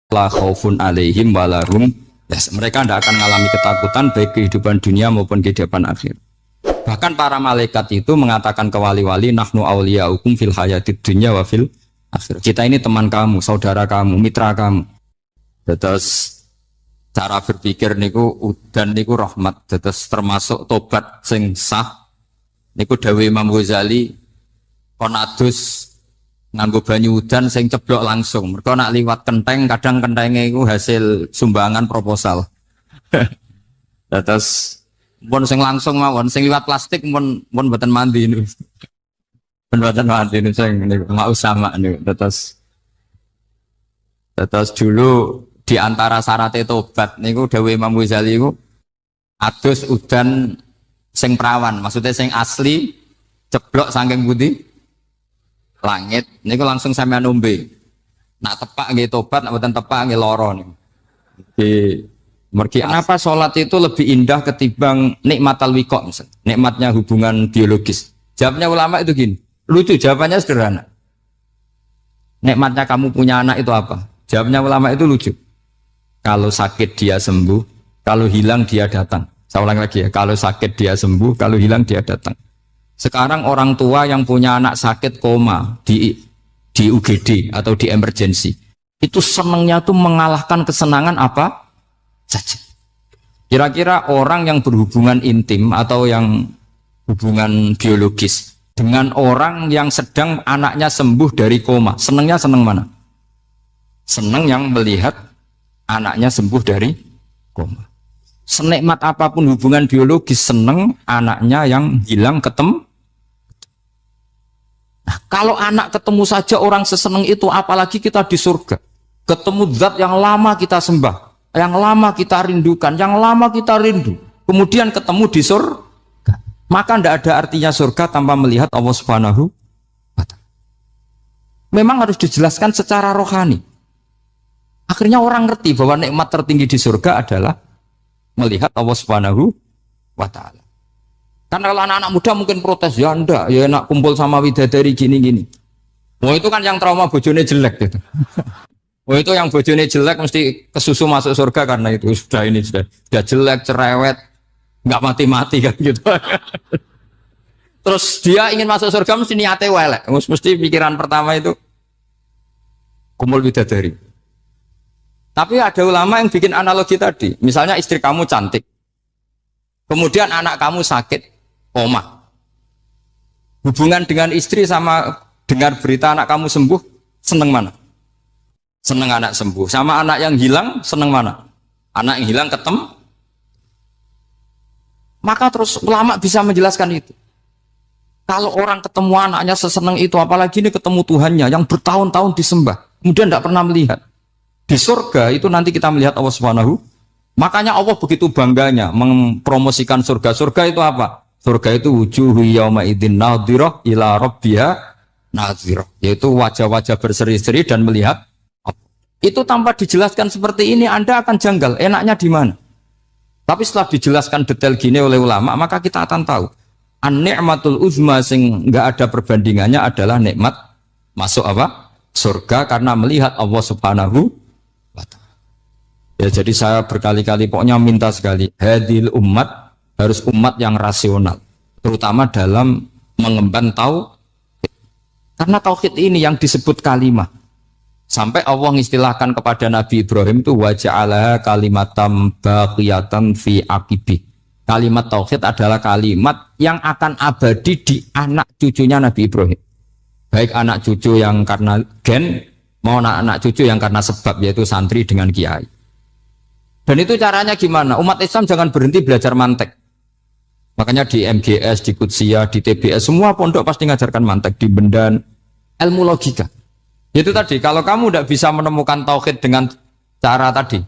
la khaufun alaihim walahum mereka tidak akan mengalami ketakutan baik kehidupan dunia maupun kehidupan akhir. Bahkan para malaikat itu mengatakan ke wali-wali nahnu awliyaukum fil hayatid dunya wa fil akhir. Kita ini teman kamu, saudara kamu, mitra kamu. Terus cara berpikir niku udan niku rahmat, terus termasuk tobat sing sah. Niku dawuh Imam Ghazali kon adus nganggo banyu udan sing ceblok langsung. Mergo nak liwat kenteng kadang kentenge iku hasil sumbangan proposal. Terus pun sing langsung mawon, sing liwat plastik pun mboten mandi niku. Pun mboten mandi niku sing niku mau sama niku. Terus dulu di antara syarat tobat niku dawuh Imam Ghazali niku adus udan sing prawan, maksudnya sing asli ceblok saking putih langit niku langsung sampean ombe. Nak tepak nggih tobat, nak mboten tepak nggih lara niku. Kenapa sholat itu lebih indah ketimbang nikmatal wiqo misalnya, nikmatnya hubungan biologis? Jawabnya ulama itu gini, lucu jawabannya sederhana. Nikmatnya kamu punya anak itu apa? Jawabnya ulama itu lucu. Kalau sakit dia sembuh, kalau hilang dia datang. Saya ulang lagi ya, kalau sakit dia sembuh, kalau hilang dia datang. Sekarang orang tua yang punya anak sakit koma di UGD atau di emergency, itu senangnya tuh mengalahkan kesenangan apa saja. Kira-kira orang yang berhubungan intim atau yang hubungan biologis dengan orang yang sedang anaknya sembuh dari koma, senangnya senang mana? Senang yang melihat anaknya sembuh dari koma. Senikmat apapun hubungan biologis, senang anaknya yang hilang ketemu. Nah, kalau anak ketemu saja orang seseneng itu, apalagi kita di surga. Ketemu zat yang lama kita sembah, yang lama kita rindukan, yang lama kita rindu. Kemudian ketemu di surga. Maka tidak ada artinya surga tanpa melihat Allah Subhanahu wa ta'ala. Memang harus dijelaskan secara rohani. Akhirnya orang ngerti bahwa nikmat tertinggi di surga adalah melihat Allah Subhanahu wa ta'ala. Karena kalau anak-anak muda mungkin protes, ya enggak, ya enak kumpul sama widadari gini-gini. Oh itu kan yang trauma bojone jelek gitu. Oh itu yang bojone jelek mesti kesusu masuk surga karena itu sudah jelek, cerewet, nggak mati-mati kan gitu. Terus dia ingin masuk surga mesti niatnya welek, mesti pikiran pertama itu kumpul widadari. Tapi ada ulama yang bikin analogi tadi, misalnya istri kamu cantik, kemudian anak kamu sakit, koma. Hubungan dengan istri sama dengar berita anak kamu sembuh, seneng mana? Seneng anak sembuh. Sama anak yang hilang, seneng mana? Anak yang hilang ketemu. Maka terus ulama bisa menjelaskan itu. Kalau orang ketemu anaknya seseneng itu, apalagi ini ketemu Tuhannya yang bertahun-tahun disembah, kemudian tidak pernah melihat. Di surga itu nanti kita melihat Allah Subhanahu. Makanya Allah begitu bangganya mempromosikan surga. Surga itu apa? Surga itu wujuhu yauma idzin nadhirah ila rabbiha nadhirah, yaitu wajah-wajah berseri-seri dan melihat. Itu tanpa dijelaskan seperti ini Anda akan janggal, enaknya di mana? Tapi setelah dijelaskan detail gini oleh ulama, maka kita akan tahu an-ni'matul uzma sing enggak ada perbandingannya adalah nikmat masuk apa? Surga karena melihat Allah Subhanahu wa ta'ala. Ya jadi saya berkali-kali pokoknya minta sekali, hadil umat harus umat yang rasional, terutama dalam mengemban tauhid. Karena tauhid ini yang disebut kalimah. Sampai Allah mengistilahkan kepada Nabi Ibrahim itu waja'alaha kalimatam baqiyatan fi aqibi. Kalimat tauhid adalah kalimat yang akan abadi di anak cucunya Nabi Ibrahim. Baik anak cucu yang karena gen mau anak cucu yang karena sebab, yaitu santri dengan kiai. Dan itu caranya gimana? Umat Islam jangan berhenti belajar mantek. Makanya di MGS, di Qudsiyah, di TBS semua pondok pasti ngajarkan mantek, di Bendan, ilmu logika. Itu tadi, kalau kamu tidak bisa menemukan tauhid dengan cara tadi,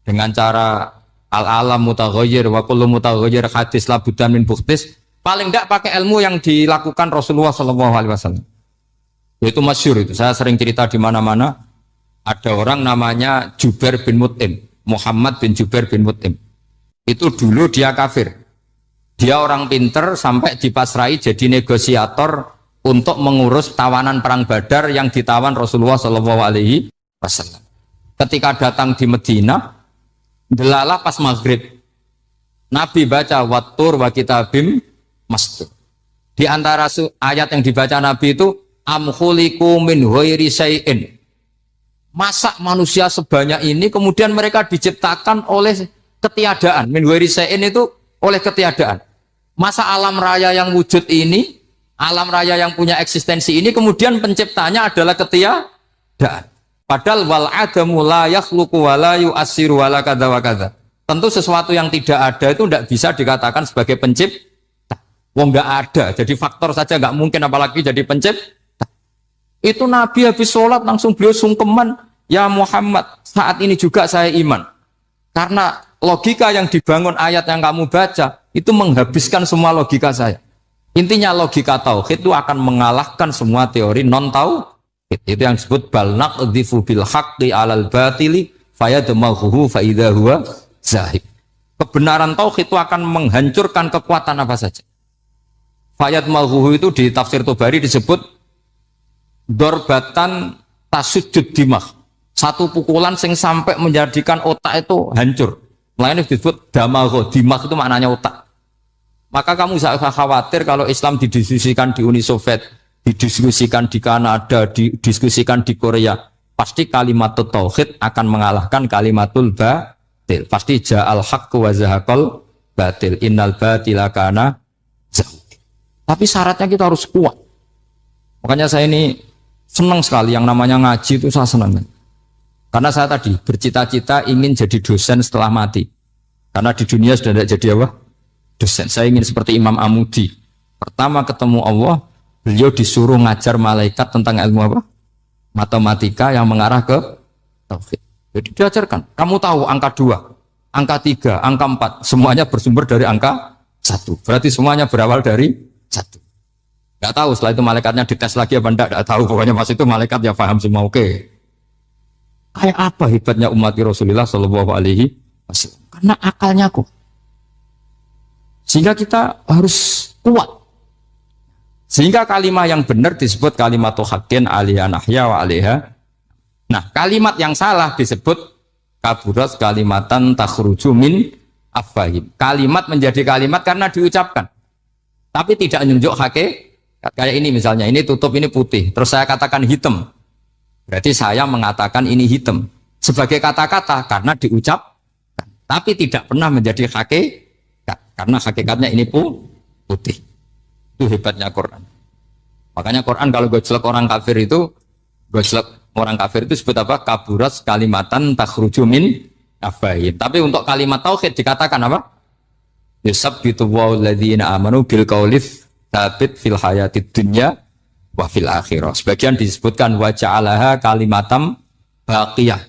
dengan cara al-alam mutaghayyir wa kullu mutaghayyir hadis la budda min buktis, paling tidak pakai ilmu yang dilakukan Rasulullah SAW. Itu masyhur itu. Saya sering cerita di mana-mana. Ada orang namanya Jubair bin Mut'im, Muhammad bin Jubair bin Mut'im. Itu dulu dia kafir. Dia orang pinter sampai dipasrai jadi negosiator untuk mengurus tawanan perang Badar yang ditawan Rasulullah SAW. ketika datang di Madinah, delalah pas maghrib. Nabi baca wattur wa kitabim mastur. Di antara ayat yang dibaca Nabi itu am khuliqu min ghairi syai'in. Masa manusia sebanyak ini kemudian mereka diciptakan oleh ketiadaan. Min ghairi syai'in itu oleh ketiadaan. Masa alam raya yang wujud ini, alam raya yang punya eksistensi ini kemudian penciptanya adalah ketiadaan. Padahal wal adamu la yakhluqu wa la yu'assiru wa la kadza wa kadza. Tentu sesuatu yang tidak ada itu tidak bisa dikatakan sebagai pencipta. Wong nggak ada, jadi faktor saja nggak mungkin apalagi jadi pencipta. Itu Nabi habis sholat langsung beliau sungkeman, ya Muhammad, saat ini juga saya iman. Karena logika yang dibangun ayat yang kamu baca itu menghabiskan semua logika saya. Intinya logika tauhid itu akan mengalahkan semua teori non tauhid. Itu yang disebut bal naqdhifu bil haqqi 'alal batili fayadmaghuhu fa idza huwa zahid. Kebenaran tauhid itu akan menghancurkan kekuatan apa saja. Fayadmaghuhu itu di tafsir Tobari disebut dorbatan tasujud dimah. Satu pukulan sing sampai menjadikan otak itu hancur. Makanya disebut damagho, dimah itu maknanya otak. Maka kamu jangan khawatir kalau Islam didiskusikan di Uni Soviet, didiskusikan di Kanada, didiskusikan di Korea, pasti kalimat tauhid akan mengalahkan kalimatul batil. Pasti ja'al haqqu wa zahaqal batil. Innal batila kana zahuq. Tapi syaratnya kita harus kuat. Makanya saya ini senang sekali yang namanya ngaji itu saya senang. Karena saya tadi bercita-cita ingin jadi dosen setelah mati. Karena di dunia sudah tidak jadi apa? Dosen. Saya ingin seperti Imam Amudi. Pertama ketemu Allah, beliau disuruh ngajar malaikat tentang ilmu apa? Matematika yang mengarah ke tauhid. Jadi diajarkan. Kamu tahu angka 2, angka 3, angka 4, semuanya bersumber dari angka 1. Berarti semuanya berawal dari 1. Gak tahu setelah itu malaikatnya dites lagi apa enggak, gak tahu. Pokoknya pas itu malaikat ya paham semua. Oke. Kayak apa hebatnya umat Rasulullah Shallallahu Alaihi Wasallam? Karena akalnya kok. Sehingga kita harus kuat. Sehingga kalimat yang benar disebut kalimatul haqqin alaiha nahya wa alaiha. Nah, kalimat yang salah disebut kaburat kalimatan takhruju min afwahim. Kalimat menjadi kalimat karena diucapkan. Tapi tidak menunjuk hakikat. Kayak ini misalnya, ini tutup, ini putih. Terus saya katakan hitam. Berarti saya mengatakan ini hitam sebagai kata-kata karena diucapkan, tapi tidak pernah menjadi hakikat karena hakikatnya ini putih. Itu hebatnya Quran. Makanya Quran kalau gojlek orang kafir itu, gojlek orang kafir itu sebut apa? Kaburas kalimatan takhruju min afwahihim. Tapi untuk kalimat tauhid dikatakan apa? Yusabbitu walladzina amanu bil qaulif tsabit fil hayatid dunya wa fil akhirah. Sebagian disebutkan wa ja'alaha kalimatam baqiyah.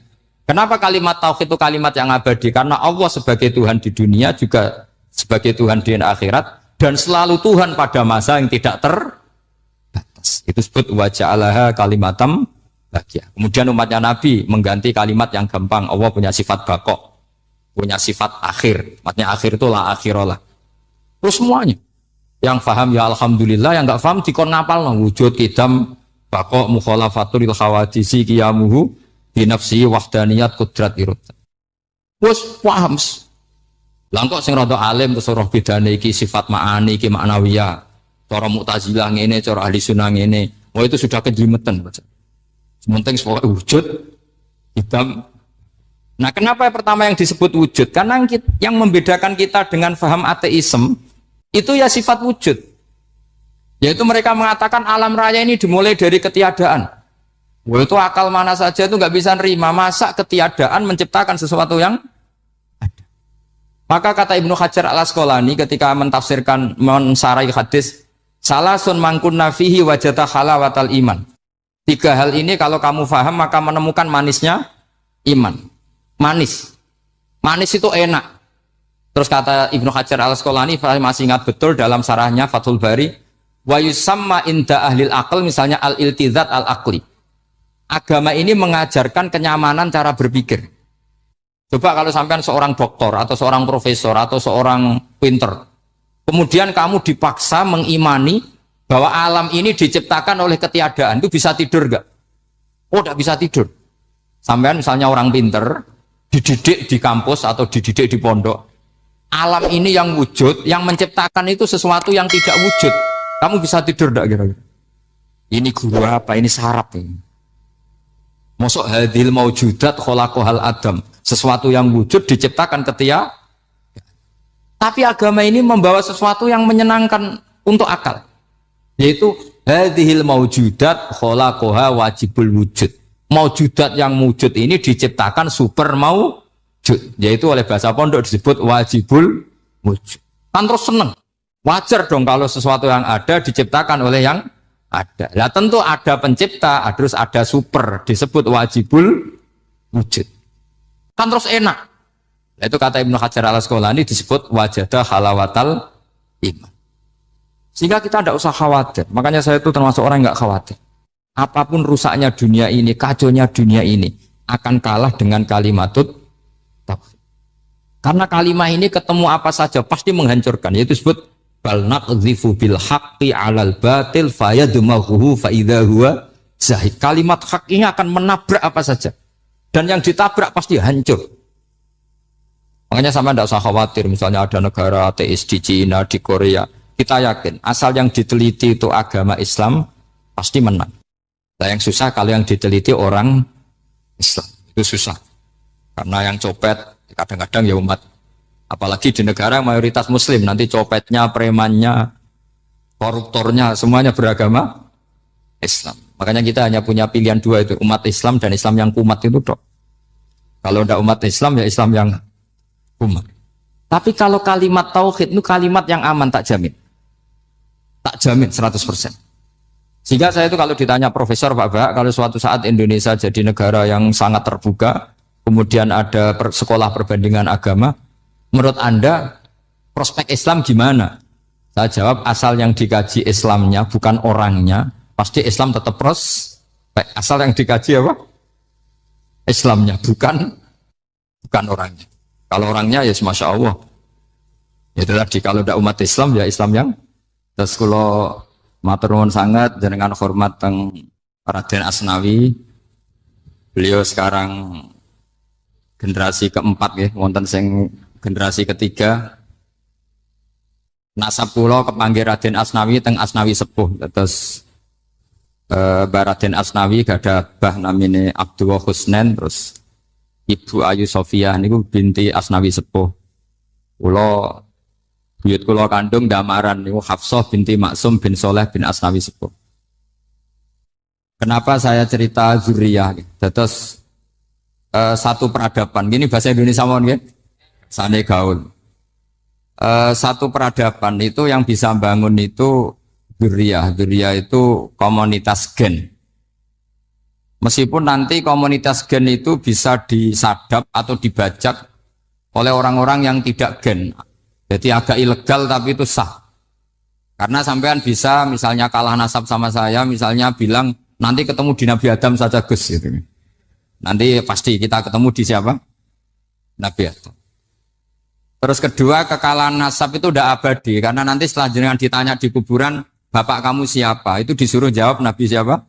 Kenapa kalimat tauhid itu kalimat yang abadi? Karena Allah sebagai Tuhan di dunia juga sebagai Tuhan di akhirat dan selalu Tuhan pada masa yang tidak terbatas. Itu disebut wa ja'alaha kalimatam baqiyah. Kemudian umatnya Nabi mengganti kalimat yang gampang. Allah punya sifat baqo, punya sifat akhir. Maksudnya akhir itu la akhirah. Terus semuanya. Yang paham ya alhamdulillah, yang enggak paham dikon ngapal wujud kidam baqo mukhalafatul khawadisi qiyamuhu bi nafsi wahdaniyat qudrat irad. Wes paham. Lah kok sing rada alim terus roh bedane iki sifat ma'ani iki maknawiyah. Cara Mu'tazilah ngene, cara ahli sunnah ngene. Wah itu sudah kejlimetan. Sementing wujud kidam. Nah, kenapa pertama yang disebut wujud? Karena yang membedakan kita dengan paham ateisme itu ya sifat wujud. Yaitu mereka mengatakan alam raya ini dimulai dari ketiadaan. Wah itu akal mana saja itu nggak bisa nerima. Masa ketiadaan menciptakan sesuatu yang ada. Maka kata Ibnu Hajar al-Asqalani ketika mentafsirkan mensarai hadis salasun mangkunna fihi wajata halawatal iman. 3 hal ini kalau kamu paham maka menemukan manisnya iman. Manis itu enak. Terus kata Ibnu Hajar al-Asqalani, saya masih ingat betul dalam sarahnya Fathul Bari, wa yusamma inda ahlil aql, misalnya al-iltizat al-aqli. Agama ini mengajarkan kenyamanan cara berpikir. Coba kalau sampean seorang doktor atau seorang profesor atau seorang pinter, kemudian kamu dipaksa mengimani bahwa alam ini diciptakan oleh ketiadaan, itu bisa tidur enggak? Oh, enggak bisa tidur. Sampean misalnya orang pinter, dididik di kampus atau dididik di pondok, alam ini yang wujud, yang menciptakan itu sesuatu yang tidak wujud. Kamu bisa tidur enggak kira-kira? Ini guru apa? Ini sarap ini. Mosok hadil maujudat khalaqahal adam. Sesuatu yang wujud diciptakan ketika. Tapi agama ini membawa sesuatu yang menyenangkan untuk akal. Yaitu hadhil maujudat khalaqaha wajibul wujud. Maujudat yang wujud ini diciptakan super maujud. Yaitu oleh bahasa pondok disebut wajibul wujud. Kan terus seneng. Wajar dong kalau sesuatu yang ada diciptakan oleh yang ada. Lah tentu ada pencipta, terus ada super, disebut wajibul wujud. Kan terus enak. Nah, itu kata Ibnu Hajar al-Asqalani disebut wajadah halawatal iman. Sehingga kita tidak usah khawatir. Makanya saya itu termasuk orang yang nggak khawatir. Apapun rusaknya dunia ini, kacaunya dunia ini, akan kalah dengan kalimatut tauhid. Karena kalimat ini ketemu apa saja pasti menghancurkan. Yaitu disebut bal naqdhifu bil haqqi 'alal batil fayadmaghuhu fa idza huwa zahid. Kalimat hak ini akan menabrak apa saja. Dan yang ditabrak pasti hancur. Makanya sama tidak usah khawatir misalnya ada negara ateis di Cina, di Korea. Kita yakin asal yang diteliti itu agama Islam pasti menang. Nah, yang susah kalau yang diteliti orang Islam. Itu susah. Karena yang copet kadang-kadang ya umat. Apalagi di negara mayoritas muslim, nanti copetnya, premannya, koruptornya, semuanya beragama Islam. Makanya kita hanya punya pilihan dua itu, umat Islam dan Islam yang kumat itu dok. Kalau tidak umat Islam, ya Islam yang kumat. Tapi kalau kalimat tauhid itu kalimat yang aman, tak jamin. Tak jamin 100%. Sehingga saya itu kalau ditanya profesor Pak Bak, kalau suatu saat Indonesia jadi negara yang sangat terbuka, kemudian ada sekolah perbandingan agama, menurut Anda prospek Islam gimana? Saya jawab asal yang dikaji Islamnya bukan orangnya, pasti Islam tetap prospek. Asal yang dikaji apa? Islamnya bukan orangnya. Kalau orangnya ya Masya Allah. Itu tadi kalau tidak umat Islam ya Islam yang. Terus kalau matur nuwun sangat dengan hormat teng Raden Asnawi, beliau sekarang generasi keempat ya, wonten sing generasi ketiga. Nasab kula kepanggih Raden Asnawi teng Asnawi sepuh. Terus Raden Asnawi gada bah namine Abdullah Husnen, terus Ibu Ayu Sofia niku binti Asnawi sepuh. Kula buyut kula kandung damaran niku Hafsah binti Maksum bin Soleh bin Asnawi sepuh. Kenapa saya cerita zuriyah? Terus satu peradaban. Gini bahasa Indonesia mohon nggih. Sane gaul. Satu peradaban itu yang bisa bangun itu dzurriyah. Dzurriyah itu komunitas gen. Meskipun nanti komunitas gen itu bisa disadap atau dibajak oleh orang-orang yang tidak gen. Jadi agak ilegal tapi itu sah. Karena sampean bisa misalnya kalah nasab sama saya, misalnya bilang nanti ketemu di Nabi Adam saja Gus gitu. Nanti pasti kita ketemu di siapa? Nabi Adam. Terus kedua, kekalahan nasab itu udah abadi karena nanti setelah jenengan ditanya di kuburan, bapak kamu siapa? Itu disuruh jawab Nabi siapa?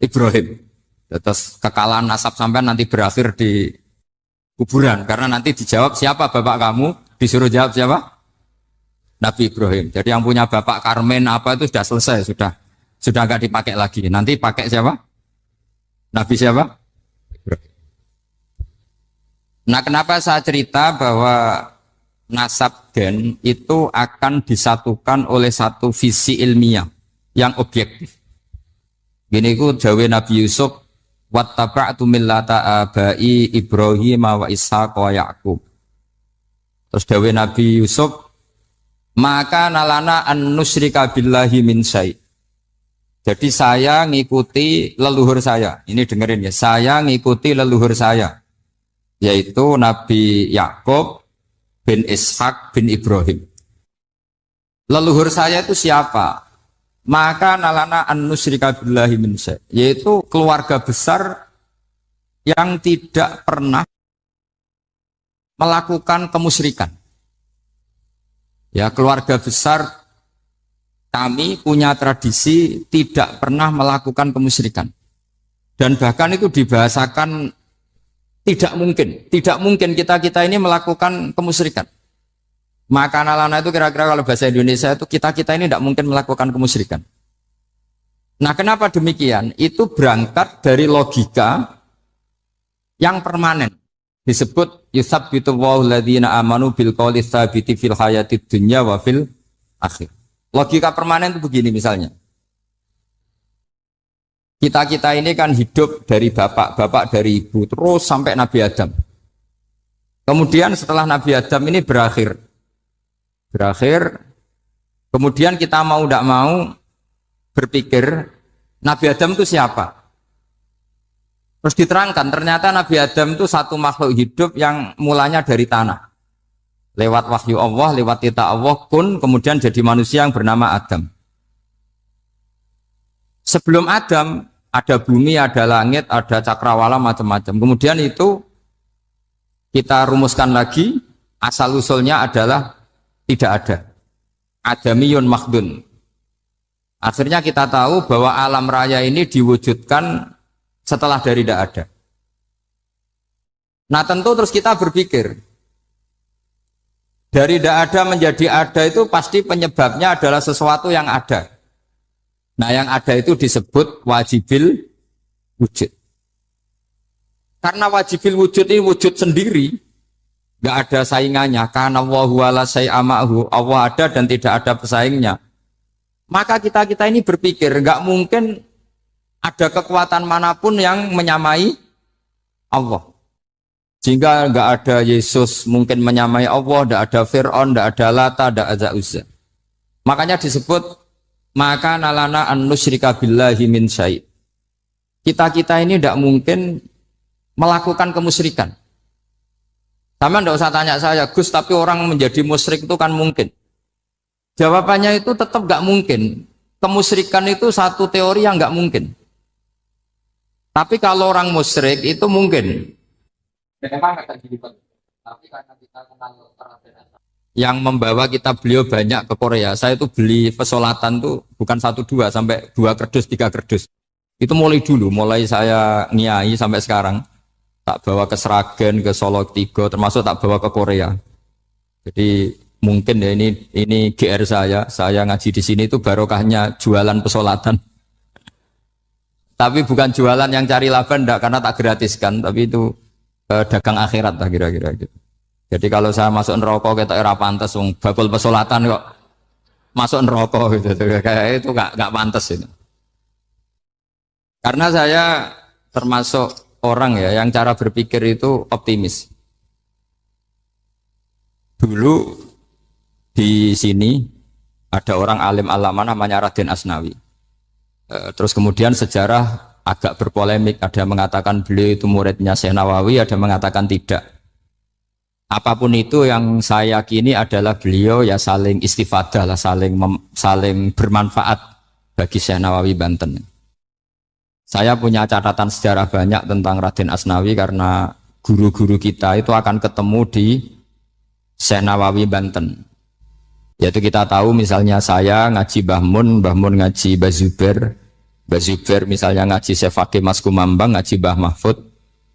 Ibrahim. Terus kekalahan nasab sampai nanti berakhir di kuburan karena nanti dijawab siapa bapak kamu? Disuruh jawab siapa? Nabi Ibrahim. Jadi yang punya bapak Karmen apa itu sudah selesai, sudah nggak dipakai lagi. Nanti pakai siapa? Nabi siapa? Ibrahim. Nah, kenapa saya cerita bahwa nasab gen itu akan disatukan oleh satu visi ilmiah yang objektif. Gini ku jawe Nabi Yusuf, wattaba'tu millata abai Ibrahim wa Ishaq wa Yaqub. Terus jawe Nabi Yusuf, maka nalana an nusyrika billahi min syai'. Jadi saya ngikuti leluhur saya. Ini dengerin ya, saya ngikuti leluhur saya, yaitu Nabi Yakub bin Ishak bin Ibrahim. Leluhur saya itu siapa? Maka nalana an nusyrika billahi min syai', yaitu keluarga besar yang tidak pernah melakukan kemusyrikan. Ya, keluarga besar kami punya tradisi tidak pernah melakukan kemusyrikan. Dan bahkan itu dibahasakan Tidak mungkin kita ini melakukan kemusyrikan. Maka nalana itu kira-kira kalau bahasa Indonesia itu kita ini tidak mungkin melakukan kemusyrikan. Nah, kenapa demikian? Itu berangkat dari logika yang permanen. Disebut yusabbitu Allahu alladziina aamanu bil qouli tsabiti fil hayatid dunya wa fil akhir. Logika permanen itu begini misalnya. Kita ini kan hidup dari bapak dari ibu terus sampai Nabi Adam. Kemudian setelah Nabi Adam ini berakhir, kemudian kita mau tidak mau berpikir Nabi Adam itu siapa? Terus diterangkan ternyata Nabi Adam itu satu makhluk hidup yang mulanya dari tanah. Lewat wahyu Allah, lewat titah Allah kun, kemudian jadi manusia yang bernama Adam. Sebelum Adam ada bumi, ada langit, ada cakrawala macam-macam. Kemudian itu kita rumuskan lagi, asal usulnya adalah tidak ada. Adamiyun makhdun. Akhirnya kita tahu bahwa alam raya ini diwujudkan setelah dari tidak ada. Nah tentu terus kita berpikir, dari tidak ada menjadi ada itu pasti penyebabnya adalah sesuatu yang ada. Nah yang ada itu disebut wajibil wujud. Karena wajibil wujud ini wujud sendiri, nggak ada saingannya. Karena Allahu ala syai'amahu, Allah ada dan tidak ada pesaingnya. Maka kita ini berpikir nggak mungkin ada kekuatan manapun yang menyamai Allah. Sehingga nggak ada Yesus mungkin menyamai Allah, nggak ada Fir'aun, nggak ada Lata, nggak ada Uzza. Makanya disebut maka nalana an nusyrika billahi min syai'. Kita ini tidak mungkin melakukan kemusyrikan. Sama tidak usah tanya saya, Gus, tapi orang menjadi musyrik itu kan mungkin. Jawabannya itu tetap nggak mungkin. Kemusyrikan itu satu teori yang nggak mungkin. Tapi kalau orang musyrik itu mungkin. Tapi karena kita kenal yang membawa beliau banyak ke Korea. Saya itu beli pesolatan tuh bukan 1, 2 sampai 2 kerdus, 3 kerdus. Itu mulai saya niai sampai sekarang. Tak bawa ke Sragen, ke Solo 3, termasuk tak bawa ke Korea. Jadi mungkin ya ini GR saya ngaji di sini itu barokahnya jualan pesolatan. Tapi bukan jualan yang cari laba enggak, karena tak gratiskan, tapi itu dagang akhirat lah kira-kira gitu. Jadi kalau saya masuk neraka kita era pantas, bakul pesolatan kok masuk neraka gitu, kayak itu nggak pantas itu. Karena saya termasuk orang ya yang cara berpikir itu optimis. Dulu di sini ada orang alim alama namanya Raden Asnawi. Terus kemudian sejarah agak berpolemik, ada yang mengatakan beliau itu muridnya Syekh Nawawi, ada yang mengatakan tidak. Apapun itu yang saya yakini adalah beliau ya saling istifadah lah, saling bermanfaat bagi Syekh Nawawi Banten. Saya punya catatan sejarah banyak tentang Raden Asnawi karena guru-guru kita itu akan ketemu di Syekh Nawawi Banten. Yaitu kita tahu misalnya saya ngaji Mbah Mun ngaji Mbah Zubair misalnya ngaji Syekh Fakih Mas Kumambang, ngaji Mbah Mahfud,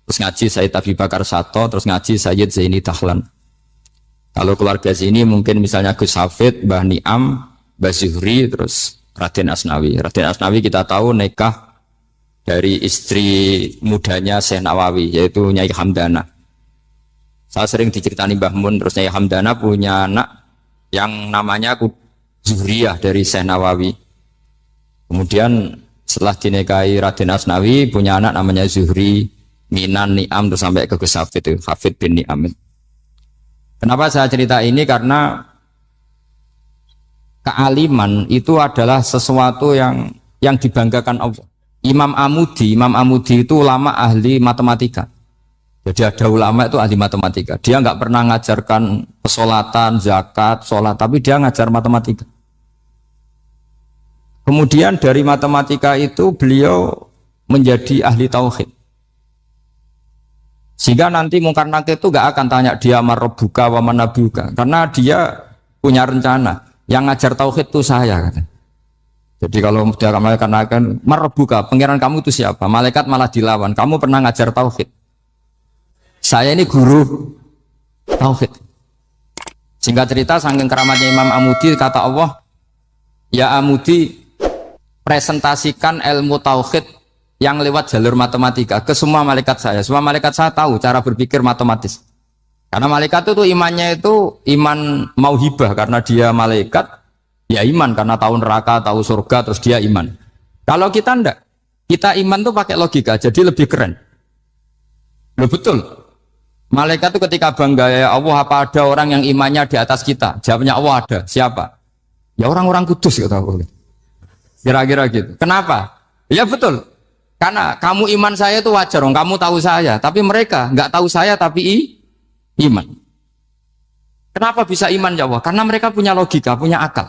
terus ngaji Sayyid Abi Bakar Sato, terus ngaji Sayyid Zaini Dahlan. Kalau keluarga sini mungkin misalnya Gus Hafid, Mbah Niam, Mbah Zuhri, terus Raden Asnawi. Raden Asnawi kita tahu nikah dari istri mudanya Syekh Nawawi, yaitu Nyai Hamdana. Saya sering diceritani Mbah Mun, terus Nyai Hamdana punya anak yang namanya Zuhriyah dari Syekh Nawawi. Kemudian setelah dinikahi Raden Asnawi, punya anak namanya Zuhri, Minan, Ni'am, terus sampai ke Gus Hafid, Hafid bin Ni'am. Kenapa saya cerita ini? Karena kealiman itu adalah sesuatu yang dibanggakan Allah. Imam Amudi itu ulama ahli matematika. Jadi ada ulama itu ahli matematika. Dia nggak pernah ngajarkan pesolatan, zakat, sholat, tapi dia ngajar matematika. Kemudian dari matematika itu beliau menjadi ahli tauhid. Sehingga nanti Mungkar Nakir itu gak akan tanya dia marabbuka wa manabuka, karena dia punya rencana. Yang ngajar tauhid itu saya, kata. Jadi kalau dia akan marabbuka, pangeran kamu itu siapa? Malaikat malah dilawan. Kamu pernah ngajar tauhid? Saya ini guru tauhid. Singkat cerita, saking keramatnya Imam Amudi, kata Allah, ya Amudi, presentasikan ilmu tauhid yang lewat jalur matematika ke semua malaikat saya. Semua malaikat saya tahu cara berpikir matematis. Karena malaikat itu imannya itu iman mauhibah, karena dia malaikat, ya iman karena tahu neraka, tahu surga, terus dia iman. Kalau kita enggak, kita iman tuh pakai logika, jadi lebih keren. Loh betul. Malaikat itu ketika bangga, ya Allah, apa ada orang yang imannya di atas kita? Jawabnya Allah ada. Siapa? Ya orang-orang kudus, kata Allah. Kira-kira gitu. Kenapa? Ya betul. Karena kamu iman saya itu wajar, kamu tahu saya. Tapi mereka nggak tahu saya, tapi iman. Kenapa bisa iman ya Allah? Karena mereka punya logika, punya akal.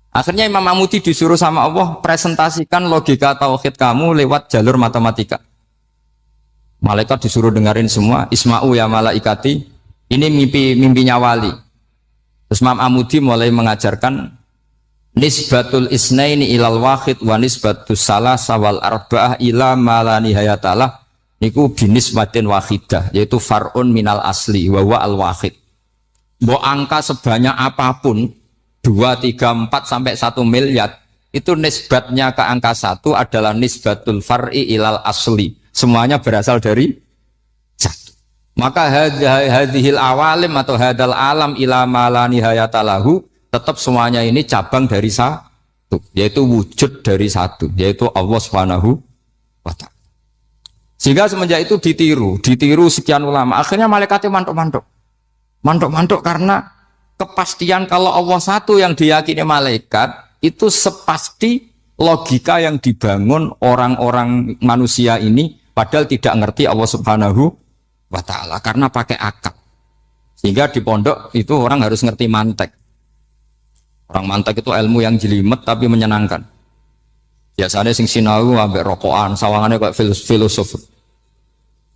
Akhirnya Imam Amudi disuruh sama Allah presentasikan logika tauhid kamu lewat jalur matematika. Malaikat disuruh dengerin semua. Isma'u ya malaikati, ini mimpinya wali. Terus Imam Amudi mulai mengajarkan nisbatul isnaini ilal wahid wa nisbatus salasa wal arba'ah ila ma la nihayatalah, niku binisbatin wahidah, yaitu far'un minal asli wa huwa al wahid. Mbok angka sebanyak apapun 2, 3, 4 sampai 1 miliar, itu nisbatnya ke angka 1 adalah nisbatul far'i ilal asli. Semuanya berasal dari 1. Maka hadhil awalim atau hadal alam ila ma la nihayatalahu, tetap semuanya ini cabang dari 1, yaitu wujud dari 1, yaitu Allah Subhanahu wa ta'ala. Sehingga semenjak itu ditiru sekian ulama. Akhirnya malaikatnya mantuk karena kepastian kalau Allah 1 yang diyakini malaikat itu sepasti logika yang dibangun orang-orang manusia ini, padahal tidak ngerti Allah Subhanahu wa ta'ala karena pakai akal. Sehingga di pondok itu orang harus ngerti mantek. Orang mantek itu ilmu yang jelimet tapi menyenangkan. Biasanya sing sinau ambek rokokan, sawangannya kayak filosof.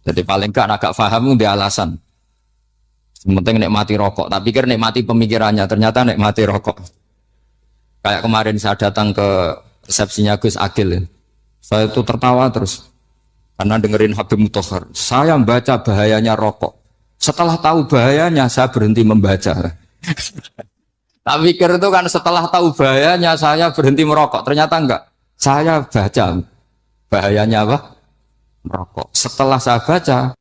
Jadi paling kan agak paham dia alasan. Penting nikmati rokok, tapi pikir nikmati pemikirannya, ternyata nikmati rokok. Kayak kemarin saya datang ke resepsinya Gus Agil, saya itu tertawa terus karena dengerin Habib Mutahar. Saya membaca bahayanya rokok. Setelah tahu bahayanya, saya berhenti membaca. Tak pikir itu kan setelah tahu bahayanya saya berhenti merokok. Ternyata enggak. Saya baca bahayanya apa? Merokok. Setelah saya baca,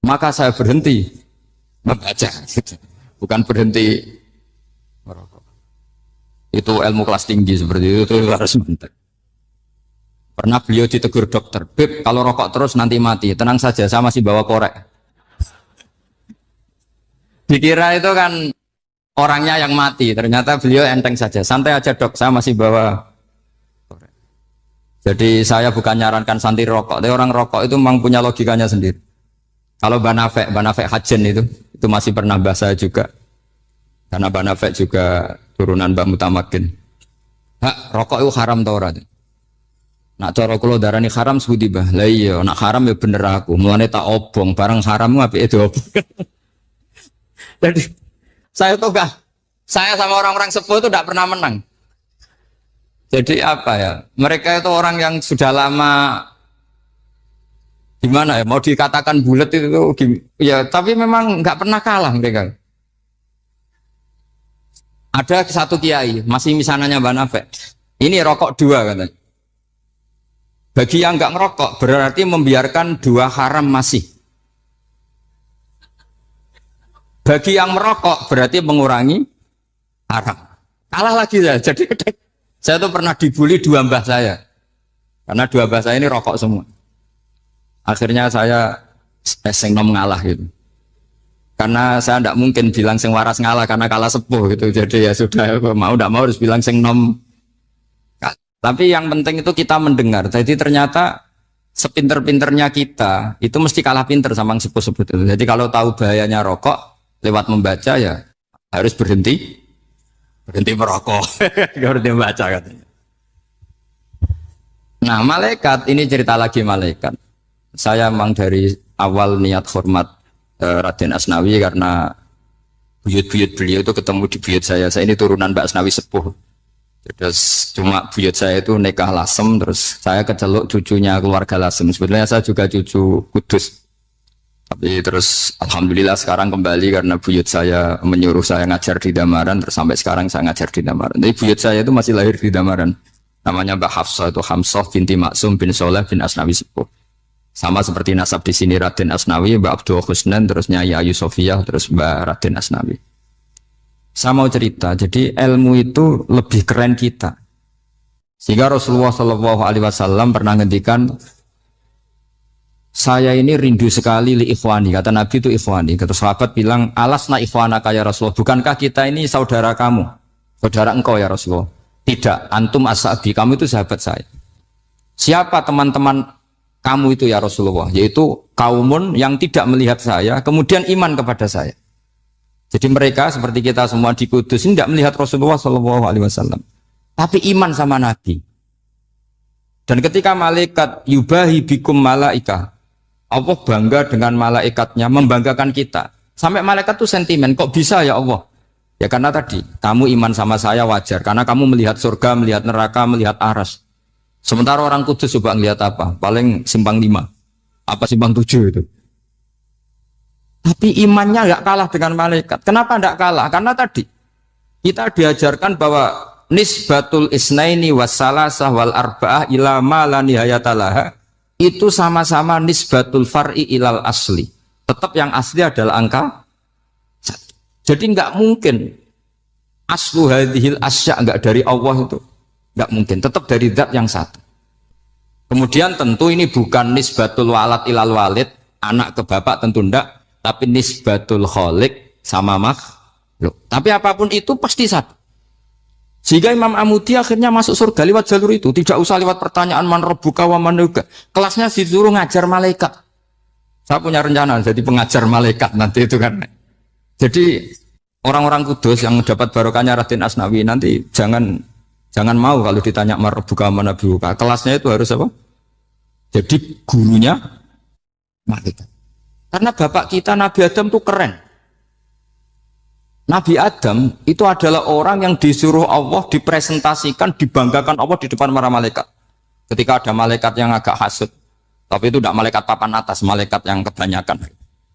maka saya berhenti membaca. Bukan berhenti merokok. Itu ilmu kelas tinggi seperti itu harus mantap. Pernah beliau ditegur dokter, Beb, kalau rokok terus nanti mati. Tenang saja, saya masih bawa korek. Dikira itu kan orangnya yang mati, ternyata beliau enteng saja. Santai aja dok, saya masih bawa korek. Jadi saya bukan nyarankan santai rokok, tapi orang rokok itu memang punya logikanya sendiri. Kalau Banafek Hajen itu masih pernah bahas saya juga. Karena Banafek juga turunan Mbak Mutamakin. Hak, rokok itu haram tau ora? Nak cara kula darani haram sebudi bah. Lah iya, nak haram ya bener aku. Mulane tak obong, barang haram apike diobong. Jadi saya tuh saya sama orang-orang sepuh itu tidak pernah menang. Jadi apa ya? Mereka itu orang yang sudah lama gimana ya? Mau dikatakan bulat itu ya, tapi memang nggak pernah kalah mereka. Ada satu kiai, masih misananya Mbak Nafek. Ini rokok 2 katanya. Bagi yang nggak ngerokok berarti membiarkan 2 haram masih. Bagi yang merokok berarti mengurangi haram. Kalah lagi ya. Jadi saya tuh pernah dibully 2 mbah saya. Karena 2 mbah saya ini rokok semua. Akhirnya saya sing nom ngalah gitu. Karena saya tidak mungkin bilang sing waras ngalah karena kalah sepuh gitu. Jadi ya sudah, mau tidak mau harus bilang sing nom. Tapi yang penting itu kita mendengar. Jadi ternyata sepinter-pinternya kita itu mesti kalah pinter sama yang sepuh-sepuh itu. Jadi kalau tahu bahayanya rokok lewat membaca ya harus berhenti merokok. Berhenti membaca katanya. Nah malaikat ini cerita lagi malaikat. Saya memang dari awal niat hormat Raden Asnawi karena buyut-buyut beliau itu ketemu di buyut saya. Saya ini turunan Mbak Asnawi sepuh. Terus cuma buyut saya itu nikah Lasem, terus saya keceluk cucunya keluarga Lasem. Sebetulnya saya juga cucu Kudus. Terus alhamdulillah sekarang kembali karena buyut saya menyuruh saya ngajar di Damaran, terus sampai sekarang saya ngajar di Damaran. Jadi buyut saya itu masih lahir di Damaran. Namanya Mbak Hafsah, itu Hamsah binti Maksum bin Soleh bin Asnawi Sepuh. Sama seperti nasab di sini Raden Asnawi, Mbak Abdul Husnan, terus Nyai Ayu Sofiyah, terus Mbak Raden Asnawi. Saya mau cerita, jadi ilmu itu lebih keren kita. Sehingga Rasulullah SAW pernah ngendikan, saya ini rindu sekali li ikhwani, kata Nabi itu ikhwani. Kata sahabat bilang, alasna ikhwanaka ya Rasulullah, bukankah kita ini saudara kamu, saudara engkau ya Rasulullah? Tidak, antum ashabi, kamu itu sahabat saya. Siapa teman-teman kamu itu ya Rasulullah? Yaitu kaumun yang tidak melihat saya, kemudian iman kepada saya. Jadi mereka seperti kita semua di Kudus ini tidak melihat Rasulullah SAW, tapi iman sama Nabi. Dan ketika malaikat yubahi bikum malaika, Allah bangga dengan malaikatnya, membanggakan kita. Sampai malaikat tuh sentimen, kok bisa ya Allah? Ya karena tadi, kamu iman sama saya wajar. Karena kamu melihat surga, melihat neraka, melihat aras. Sementara orang Kudus coba ngelihat apa? Paling simpang 5. Apa simpang 7 itu? Tapi imannya nggak kalah dengan malaikat. Kenapa nggak kalah? Karena tadi, kita diajarkan bahwa nisbatul isnaini wassalasah wal arba'ah ila ma la nihayatalaha itu sama-sama nisbatul far'i ilal asli. Tetap yang asli adalah angka 1. Jadi nggak mungkin aslu hadhil asya nggak dari Allah itu. Nggak mungkin, tetap dari zat yang satu. Kemudian tentu ini bukan nisbatul walad ilal walid, anak ke bapak tentu enggak, tapi nisbatul khaliq sama makhluk. Tapi apapun itu pasti satu. Sehingga Imam Amudi akhirnya masuk surga lewat jalur itu. Tidak usah lewat pertanyaan man rabbuka wa man nuka. Kelasnya disuruh ngajar malaikat. Saya punya rencana jadi pengajar malaikat nanti itu kan. Jadi orang-orang Kudus yang dapat barokahnya Raden Asnawi nanti jangan mau kalau ditanya man rabbuka wa man nuka. Kelasnya itu harus apa? Jadi gurunya malaikat. Karena bapak kita Nabi Adam itu keren. Nabi Adam itu adalah orang yang disuruh Allah dipresentasikan, dibanggakan Allah di depan para malaikat. Ketika ada malaikat yang agak hasut, tapi itu tidak malaikat papan atas, malaikat yang kebanyakan.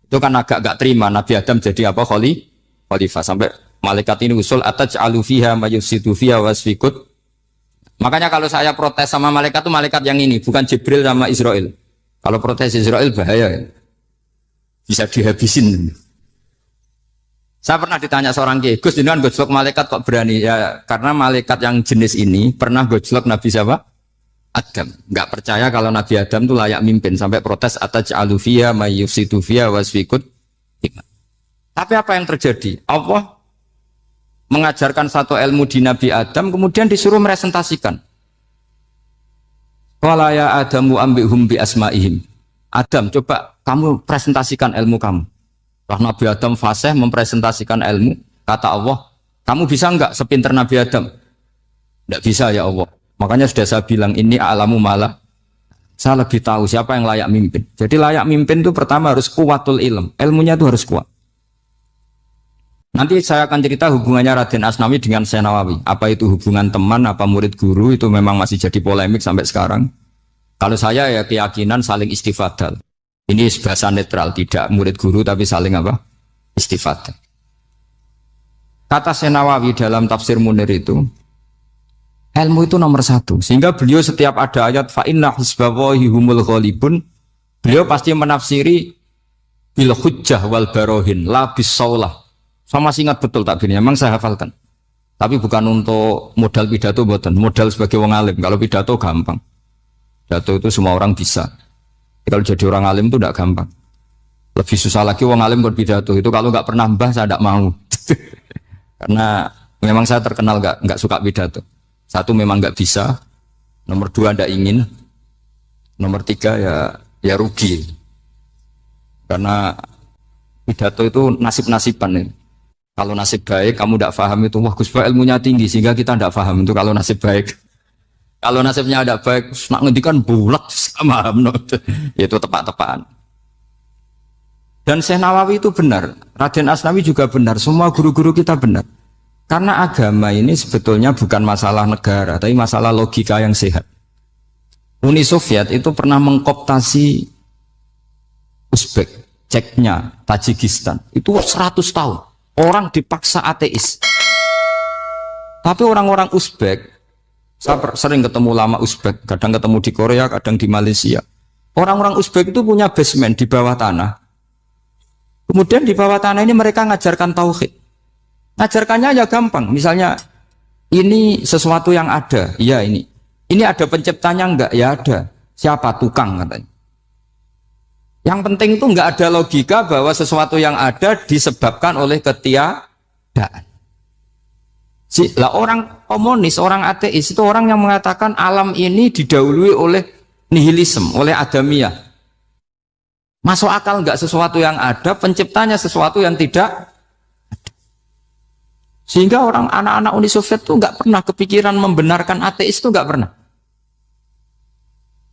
Itu kan agak gak terima Nabi Adam jadi apa? Khalifah. Sampai malaikat ini usul ataj'alu fiha mayufsidu fiha wasfikut. Makanya kalau saya protes sama malaikat itu malaikat yang ini, bukan Jibril sama Israel. Kalau protes Israel bahaya, bisa dihabisin. Saya pernah ditanya seorang kiai, Gus, jenengan gojlok malaikat kok berani? Ya karena malaikat yang jenis ini pernah gojlok Nabi siapa? Adam. Nggak percaya kalau Nabi Adam itu layak mimpin, sampai protes ataj'alu fiha mayufsidu fiha wasfikut. Tapi apa yang terjadi? Allah mengajarkan satu ilmu di Nabi Adam, kemudian disuruh meresentasikan. Qala ya Adamu ambihum bi asma'ihim. Adam, coba kamu presentasikan ilmu kamu. Setelah Nabi Adam fasih mempresentasikan ilmu, kata Allah, kamu bisa enggak sepinter Nabi Adam? Enggak bisa ya Allah. Makanya sudah saya bilang, ini a'lamu malah. Saya lebih tahu siapa yang layak mimpin. Jadi layak mimpin itu pertama harus kuwatul ilm. Ilmunya itu harus kuat. Nanti saya akan cerita hubungannya Raden Asnawi dengan Syekh Nawawi. Apa itu hubungan teman, apa murid guru, itu memang masih jadi polemik sampai sekarang. Kalau saya ya keyakinan saling istifadal. Ini bahasa netral, tidak murid guru tapi saling apa? Istifadah. Kata Syekh Nawawi dalam tafsir Munir itu, ilmu itu nomor 1. Sehingga beliau setiap ada ayat fa inna hizballahi humul ghalibun, beliau pasti menafsiri bil hujjah wal barohin la bisaulah. Saya masih ingat betul takbirnya, memang saya hafalkan. Tapi bukan untuk modal pidato, bukan modal sebagai wong alim. Kalau pidato gampang. Pidato itu semua orang bisa. Kalau jadi orang alim itu tidak gampang. Lebih susah lagi wong alim berpidato. Itu kalau nggak pernah mbah saya tidak mau. Karena memang saya terkenal nggak suka pidato. 1 memang nggak bisa. Nomor 2 tidak ingin. Nomor 3 ya rugi. Karena pidato itu nasib-nasiban. Kalau nasib baik kamu tidak paham itu, wah Gus Ba ilmunya tinggi sehingga kita tidak paham itu kalau nasib baik. Kalau nasibnya ada baik, nak ngendikan bulat sama itu tepat-tepatan. Dan Syekh Nawawi itu benar, Raden Asnawi juga benar, semua guru-guru kita benar. Karena agama ini sebetulnya bukan masalah negara, tapi masalah logika yang sehat. Uni Soviet itu pernah mengkooptasi Uzbek. Ceknya, Tajikistan. Itu 100 tahun. Orang dipaksa ateis. Tapi orang-orang Uzbek, saya sering ketemu lama Uzbek, kadang ketemu di Korea, kadang di Malaysia. Orang-orang Uzbek itu punya basement di bawah tanah. Kemudian di bawah tanah ini mereka ngajarkan tauhid. Ngajarkannya ya gampang. Misalnya, ini sesuatu yang ada. Ya ini. Ini ada penciptanya enggak? Ya ada. Siapa? Tukang katanya. Yang penting itu enggak ada logika bahwa sesuatu yang ada disebabkan oleh ketiadaan. Lah orang komunis, orang ateis itu orang yang mengatakan alam ini didahului oleh nihilisme, oleh adamiyah. Masuk akal enggak sesuatu yang ada, penciptanya sesuatu yang tidak ada. Sehingga orang anak-anak Uni Soviet itu enggak pernah kepikiran membenarkan ateis itu enggak pernah.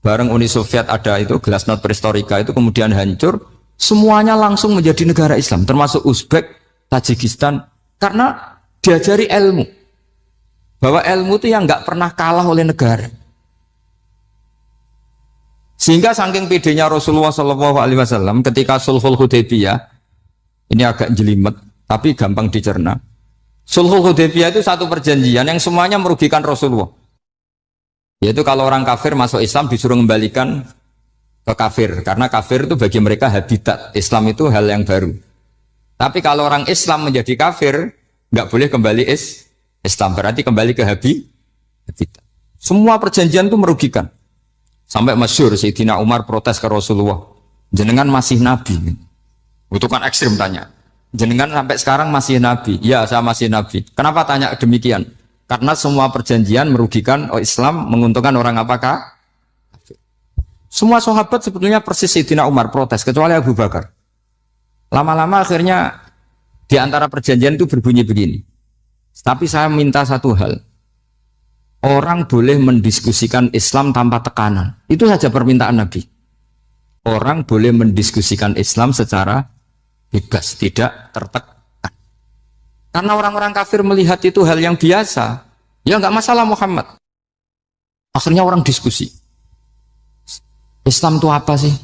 Bareng Uni Soviet ada itu Glasnost Perestroika itu kemudian hancur, semuanya langsung menjadi negara Islam, termasuk Uzbek, Tajikistan, karena diajari ilmu. Bahwa ilmu itu yang nggak pernah kalah oleh negara. Sehingga saking pedenya Rasulullah SAW ketika Sulhul Hudaybiyah, ini agak jelimet, tapi gampang dicerna. Sulhul Hudaybiyah itu satu perjanjian yang semuanya merugikan Rasulullah. Yaitu kalau orang kafir masuk Islam disuruh kembalikan ke kafir, karena kafir itu bagi mereka habitat, Islam itu hal yang baru. Tapi kalau orang Islam menjadi kafir, nggak boleh kembali Islam, berarti kembali ke habitat. Semua perjanjian itu merugikan. Sampai masyhur Sayyidina Umar protes ke Rasulullah, jenengan masih nabi. Itu kan ekstrim tanya. Jenengan sampai sekarang masih nabi? Ya, saya masih nabi. Kenapa tanya demikian? Karena semua perjanjian merugikan Islam, menguntungkan orang apakah? Semua sahabat sebetulnya persis Sayyidina Umar protes, kecuali Abu Bakar. Lama-lama akhirnya di antara perjanjian itu berbunyi begini. Tapi saya minta satu hal. Orang boleh mendiskusikan Islam tanpa tekanan. Itu saja permintaan Nabi. Orang boleh mendiskusikan Islam secara bebas, tidak tertekan. Karena orang-orang kafir melihat itu hal yang biasa, ya nggak masalah Muhammad. Akhirnya orang diskusi. Islam itu apa sih?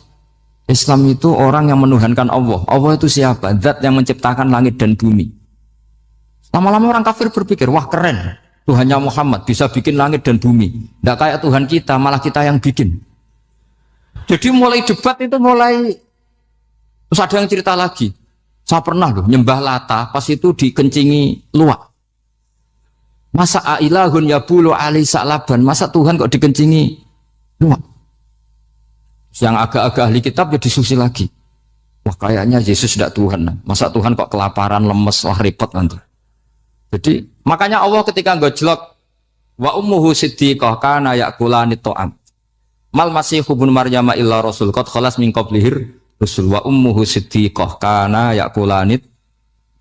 Islam itu orang yang menuhankan Allah. Allah itu siapa? Zat yang menciptakan langit dan bumi. Lama-lama orang kafir berpikir, wah keren, Tuhannya Muhammad bisa bikin langit dan bumi. Nggak kayak Tuhan kita, malah kita yang bikin. Jadi mulai debat itu mulai, terus ada yang cerita lagi. Saya pernah loh nyembah Lata, pas itu dikencingi luwak. Masa ailahun yabulu ali sa'laban, masa Tuhan kok dikencingi luwak? Yang agak-agak ahli kitab ya diskusi lagi. Wah kayaknya Yesus tidak Tuhan. Masa Tuhan kok kelaparan, lemes, wah repot nanti. Jadi makanya Allah ketika gojlok wa ummuhu siddiqah kana yakulani ta'am. Mal masihu ibnu Maryam illa rasul qad khalas min qablihir Rasul wa ummuhu siddiqah kana yakulanit.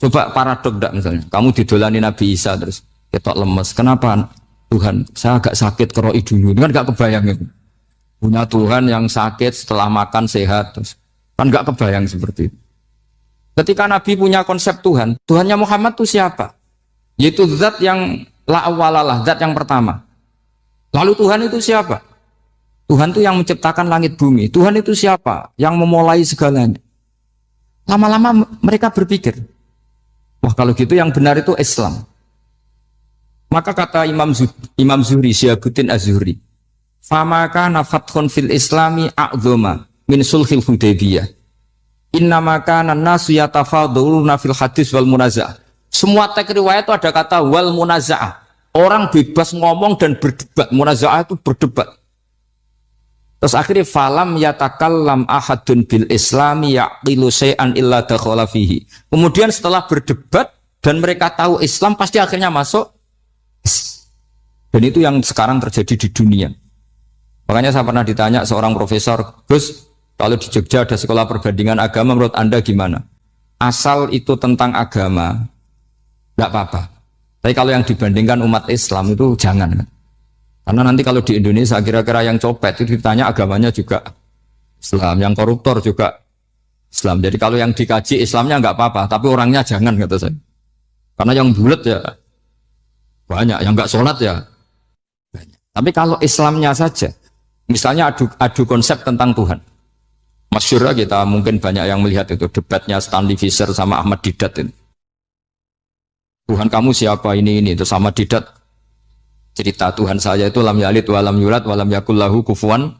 Coba paradok enggak misalnya. Kamu didolani Nabi Isa terus ketok lemes. Kenapa? Tuhan, saya agak sakit keroi dulu. Kan enggak kebayang itu. Punya Tuhan yang sakit setelah makan sehat terus. Kan enggak kebayang seperti itu. Ketika Nabi punya konsep Tuhan, Tuhannya Muhammad itu siapa? Yaitu zat yang la awalalah, zat yang pertama. Lalu Tuhan itu siapa? Tuhan itu yang menciptakan langit bumi. Tuhan itu siapa? Yang memulai segalanya. Lama-lama mereka berpikir, wah kalau gitu yang benar itu Islam. Maka kata Imam Zuhri, Syihabuddin Az-Zuhri, famaka nafathun fil islami a'zoma min sulhil Hudaybiyah. Innamaka nasu yatafaduluna fil hadis wal munaza'ah. Semua teks riwayat itu ada kata wal munaza'ah. Orang bebas ngomong dan berdebat. Munaza'ah itu berdebat. Terus akhirnya falam yatakallam ahadun bil islami yaqilu syai'an illa dakhala fihi. Kemudian setelah berdebat dan mereka tahu Islam pasti akhirnya masuk. Dan itu yang sekarang terjadi di dunia. Makanya saya pernah ditanya seorang profesor, Gus, kalau di Jogja ada sekolah perbandingan agama menurut Anda gimana? Asal itu tentang agama, enggak apa-apa. Tapi kalau yang dibandingkan umat Islam itu jangan. Karena nanti kalau di Indonesia kira-kira yang copet itu ditanya agamanya juga Islam, yang koruptor juga Islam. Jadi kalau yang dikaji Islamnya nggak apa-apa, tapi orangnya jangan kata saya. Karena yang bulat ya banyak, yang nggak sholat ya banyak. Tapi kalau Islamnya saja, misalnya adu konsep tentang Tuhan. Masyhur kita mungkin banyak yang melihat itu debatnya Stanley Fischer sama Ahmad Didat itu. Tuhan kamu siapa ini itu sama Didat cerita Tuhan saya itu lam yalid walam yulad walam yakul lahu kufuwan.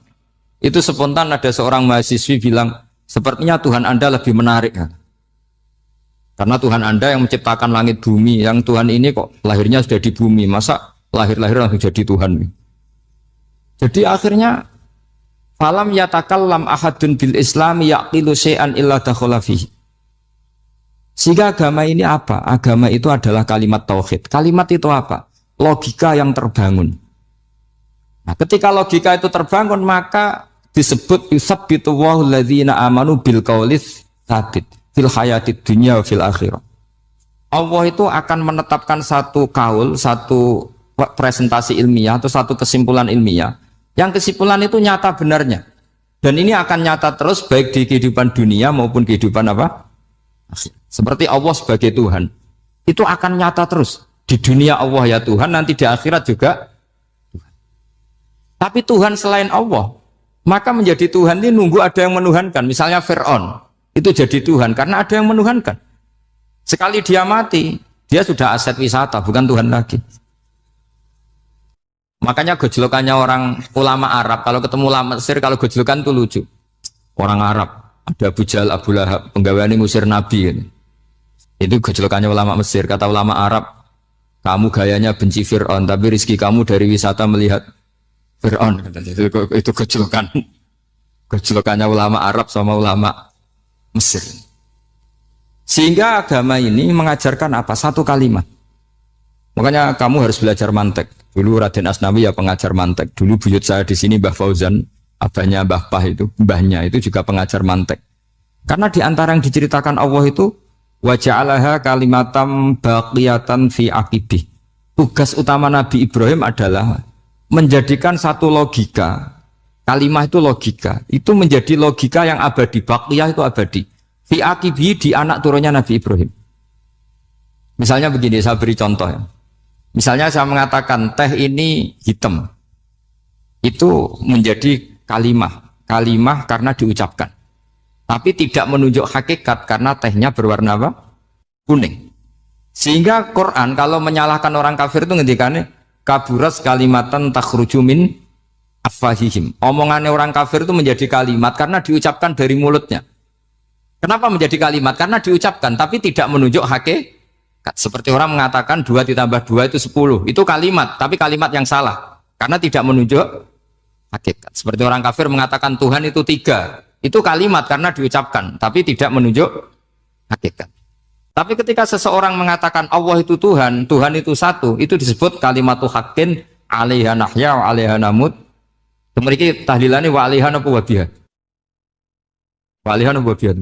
Itu spontan ada seorang mahasiswi bilang sepertinya Tuhan Anda lebih menarik kan? Karena Tuhan Anda yang menciptakan langit bumi, yang Tuhan ini kok lahirnya sudah di bumi, masa lahir-lahir langsung jadi Tuhan. Jadi akhirnya falam yatakallam ahadun bil islami yaqilu syai'an illa dakhala fihi. Sehingga agama ini apa? Agama itu adalah kalimat tauhid. Kalimat itu apa? Logika yang terbangun. Nah, ketika logika itu terbangun maka disebut yusabbitu Allahu alladzina amanu bil qaulis tsabit fil hayatid dunya wa fil akhirah. Allah itu akan menetapkan satu kaul, satu presentasi ilmiah atau satu kesimpulan ilmiah. Yang kesimpulan itu nyata benarnya. Dan ini akan nyata terus baik di kehidupan dunia maupun kehidupan apa? Seperti Allah sebagai Tuhan. Itu akan nyata terus. Di dunia Allah ya Tuhan, nanti di akhirat juga Tuhan. Tapi Tuhan selain Allah, maka menjadi Tuhan ini nunggu ada yang menuhankan. Misalnya Fir'aun, itu jadi Tuhan karena ada yang menuhankan. Sekali dia mati, dia sudah aset wisata, bukan Tuhan lagi. Makanya gejolokannya orang ulama Arab, kalau ketemu ulama Mesir, kalau gejolokan itu lucu. Orang Arab, ada Abu Jahal, Abu Lahab, penggaweane ngusir Nabi. Itu gejolokannya ulama Mesir. Kata ulama Arab, kamu gayanya benci Fir'aun, tapi rizki kamu dari wisata melihat Fir'aun. Itu gejolokan. Gejolokannya ulama Arab sama ulama Mesir. Sehingga agama ini mengajarkan apa? Satu kalimat. Makanya kamu harus belajar mantek. Dulu Raden Asnawi ya pengajar mantek. Dulu buyut saya di sini Mbah Fauzan, abahnya Mbah Pah itu, mbahnya itu juga pengajar mantek. Karena di antara yang diceritakan Allah itu wa ja'alaha kalimatam baqiyatan fi aqibih. Tugas utama Nabi Ibrahim adalah menjadikan satu logika. Kalimah itu logika. Itu menjadi logika yang abadi. Baqiyah itu abadi. Fi aqibih di anak turunnya Nabi Ibrahim. Misalnya begini, saya beri contoh ya. Misalnya saya mengatakan teh ini hitam, itu menjadi kalimah karena diucapkan, tapi tidak menunjuk hakikat karena tehnya berwarna apa? Kuning. Sehingga Quran kalau menyalahkan orang kafir itu ngendikannya kaburas kalimatan takhruju min afwahihim. Omongannya orang kafir itu menjadi kalimat karena diucapkan dari mulutnya. Kenapa menjadi kalimat? Karena diucapkan tapi tidak menunjuk hakikat. Seperti orang mengatakan 2 ditambah 2 itu 10. Itu kalimat, tapi kalimat yang salah. Karena tidak menunjuk hakikat. Seperti orang kafir mengatakan Tuhan itu 3. Itu kalimat karena diucapkan, tapi tidak menunjuk hakikat. Tapi ketika seseorang mengatakan Allah itu Tuhan, Tuhan itu satu, itu disebut kalimatu haqqin 'alaiha nahya wa 'alaiha namut. Mriki tahlilane wa 'alaiha napa wa biha. Wa 'alaiha napa wa biha.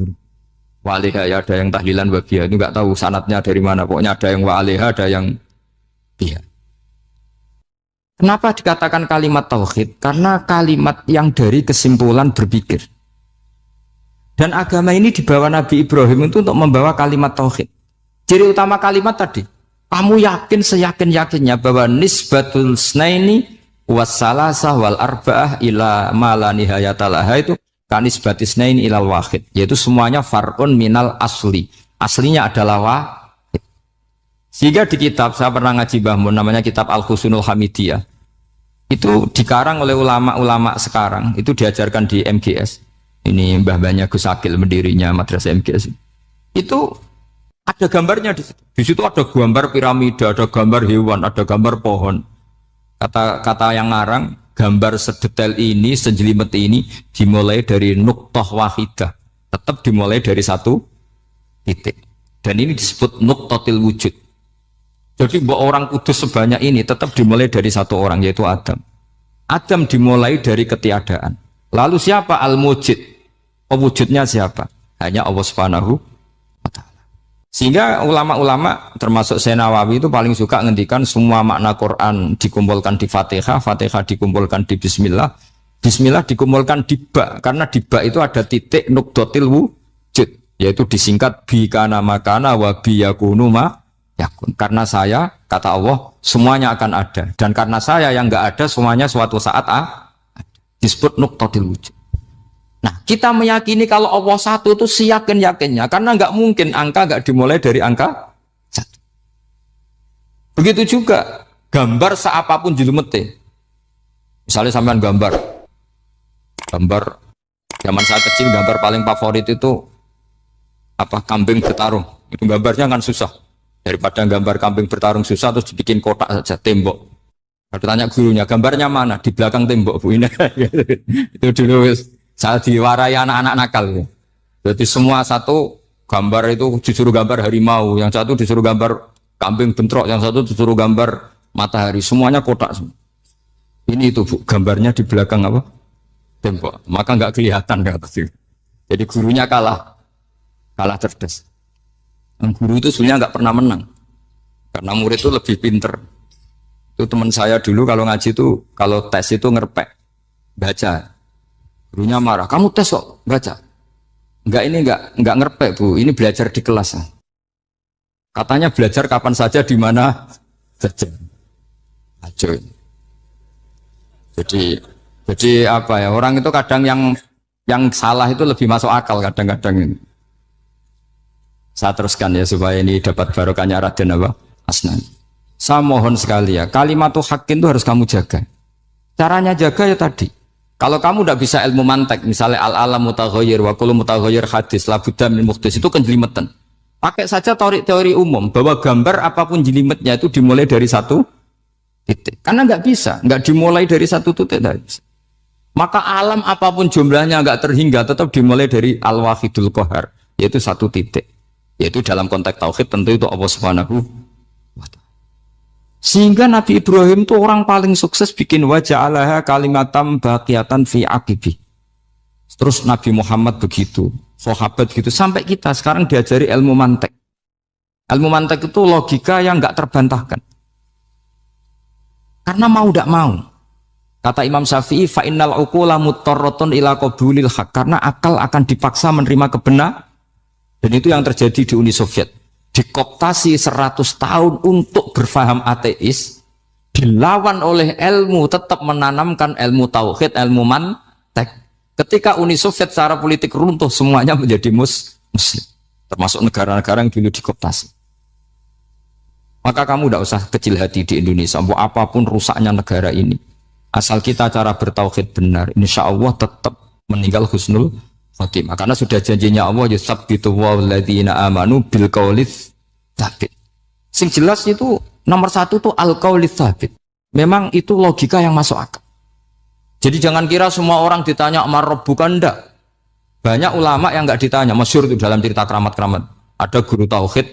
Wa'alaiha ya ada yang tahlilan wabiyah, itu nggak tahu sanatnya dari mana, pokoknya ada yang wa'alaiha, ada yang biha. Kenapa dikatakan kalimat tauhid? Karena kalimat yang dari kesimpulan berpikir. Dan agama ini dibawa Nabi Ibrahim itu untuk membawa kalimat tauhid. Ciri utama kalimat tadi, kamu yakin seyakin-yakinnya bahwa nisbatul snaini wassalasah wal arba'ah ila ma la nihayatalaha itu kanis batisnain ilal wahid, yaitu semuanya far'un minal asli. Aslinya adalah wahid. Sehingga di kitab, saya pernah ngaji Mbah Mun, namanya kitab Al-Husunul Hamidiyah. Itu dikarang oleh ulama-ulama sekarang, itu diajarkan di MGS. Ini mbah-mbahnya Gus Akil, pendirinya madrasah MGS. Itu ada gambarnya di situ. Di situ ada gambar piramida, ada gambar hewan, ada gambar pohon. Kata yang ngarang, gambar sedetail ini, sejelimet ini dimulai dari nuktah wahidah, tetap dimulai dari satu titik. Dan ini disebut nuktatil wujud. Jadi bahwa orang kudus sebanyak ini tetap dimulai dari satu orang, yaitu Adam. Adam dimulai dari ketiadaan. Lalu siapa al-mujid? Pewujudnya siapa? Hanya Allah Subhanahu wa ta'ala. Sehingga ulama-ulama termasuk Syekh Nawawi itu paling suka ngendikan semua makna Quran dikumpulkan di Fatihah, Fatihah dikumpulkan di Bismillah, Bismillah dikumpulkan di Ba, karena di Ba itu ada titik nukdotil wujud, yaitu disingkat bi kana makana wa bi yakunu ma yakun. Karena saya, kata Allah, semuanya akan ada, dan karena saya yang enggak ada semuanya suatu saat disebut nukdotil wujud. Nah, kita meyakini kalau Allah satu itu seyakin-yakinnya, karena nggak mungkin angka nggak dimulai dari angka satu. Begitu juga gambar seapapun julumete. Misalnya sampean gambar zaman saya kecil, gambar paling favorit itu apa, kambing bertarung. Itu gambarnya kan susah. Daripada gambar kambing bertarung susah terus dibikin kotak saja, tembok. Kalau tanya gurunya, gambarnya mana? Di belakang tembok, Bu. Ini itu dulu saya diwarai anak-anak nakal. Ya. Jadi semua satu gambar itu disuruh gambar harimau, yang satu disuruh gambar kambing bentrok, yang satu disuruh gambar matahari, semuanya kotak semua. Ini itu Bu, gambarnya di belakang apa? Tembok. Maka nggak kelihatan kata sih. Jadi gurunya kalah cerdas. Dan guru itu sebenarnya nggak pernah menang, karena murid itu lebih pinter. Itu teman saya dulu kalau ngaji itu, kalau tes itu ngerpek baca. Gurunya marah, kamu tes kok baca? Enggak ngerpek Bu, ini belajar di kelas. Katanya belajar kapan saja, di mana saja. Ajo. Jadi apa ya, orang itu kadang yang salah itu lebih masuk akal kadang-kadang ini. Saya teruskan ya supaya ini dapat barokahnya Raden apa? Asnan. Saya mohon sekali ya, kalimatul haqqin itu harus kamu jaga. Caranya jaga ya tadi. Kalau kamu tidak bisa ilmu mantek, misalnya al-alam mutaghayyir wa kullu mutaghayyir hadis la budda min muhdits, itu kan jelimetan. Pakai saja teori umum bahwa gambar apapun jelimetnya itu dimulai dari satu titik. Karena nggak dimulai dari satu titik tadi. Maka alam apapun jumlahnya nggak terhingga, tetap dimulai dari al-wahidul qahar, yaitu satu titik. Yaitu dalam konteks tauhid tentu itu Allah Subhanahu wa ta'ala. Sehingga Nabi Ibrahim itu orang paling sukses bikin waja'alaha kalimatam baqiyatan fi aqibi. Terus Nabi Muhammad begitu, sahabat gitu, sampai kita sekarang diajari ilmu mantek. Ilmu mantek itu logika yang nggak terbantahkan. Karena mau tidak mau. Kata Imam Syafi'i, fa innal uqula muttarratun ila qabulil haq, karena akal akan dipaksa menerima kebenaran. Dan itu yang terjadi di Uni Soviet. Dikooptasi 100 tahun untuk berfaham ateis, dilawan oleh ilmu, tetap menanamkan ilmu tauhid, ilmu mantek. Ketika Uni Soviet secara politik runtuh, semuanya menjadi muslim, termasuk negara-negara yang dulu dikooptasi. Maka kamu tidak usah kecil hati di Indonesia, mau apapun rusaknya negara ini, asal kita cara bertauhid benar, insya Allah tetap meninggal husnul khotimah. Karena sudah janjinya Allah, yusabbitu walladzina amanu bil qaulits tsabit. Sing jelas itu nomor satu tuh al qaulits tsabit. Memang itu logika yang masuk akal. Jadi jangan kira semua orang ditanya marrob, bukan, ndak. Banyak ulama yang nggak ditanya, masyhur itu dalam cerita keramat-keramat. Ada guru tauhid